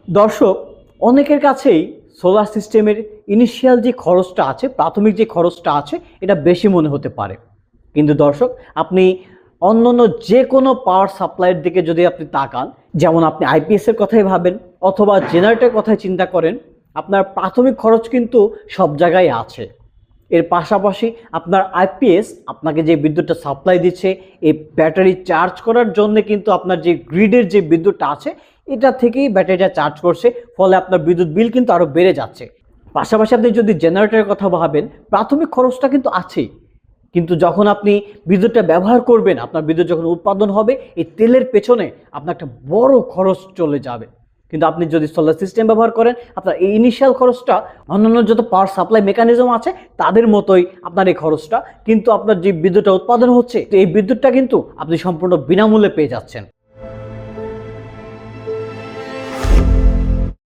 দর্শক, অনেকের কাছেই সোলার সিস্টেমের ইনিশিয়াল যে খরচটা আছে, প্রাথমিক যে খরচটা আছে, এটা বেশি মনে হতে পারে। কিন্তু দর্শক, আপনি অন্যান্য যে কোনো পাওয়ার সাপ্লাইয়ের দিকে যদি আপনি তাকান, যেমন আপনি আইপিএসের কথাই ভাবেন অথবা জেনারেটরের কথাই চিন্তা করেন, আপনার প্রাথমিক খরচ কিন্তু সব জায়গায় আছে। এর পাশাপাশি আপনার আইপিএস আপনাকে যে বিদ্যুৎটা সাপ্লাই দিচ্ছে, এই ব্যাটারি চার্জ করার জন্য কিন্তু আপনার যে গ্রিডের যে বিদ্যুৎটা আছে, এটা থেকেই ব্যাটারিটা চার্জ করছে, ফলে আপনার বিদ্যুৎ বিল কিন্তু আরও বেড়ে যাচ্ছে। পাশাপাশি আপনি যদি জেনারেটরের কথা ভাবেন, প্রাথমিক খরচটা কিন্তু আছেই, কিন্তু যখন আপনি বিদ্যুৎটা ব্যবহার করবেন, আপনার বিদ্যুৎ যখন উৎপাদন হবে, এই তেলের পেছনে আপনার একটা বড় খরচ চলে যাবে। কিন্তু আপনি যদি সোলার সিস্টেম ব্যবহার করেন, আপনার এই ইনিশিয়াল খরচটা অন্যান্য যত পাওয়ার সাপ্লাই মেকানিজম আছে তাদের মতোই আপনার এই খরচটা, কিন্তু আপনার যে বিদ্যুৎটা উৎপাদন হচ্ছে, এই বিদ্যুৎটা কিন্তু আপনি সম্পূর্ণ বিনামূল্যে পেয়ে যাচ্ছেন।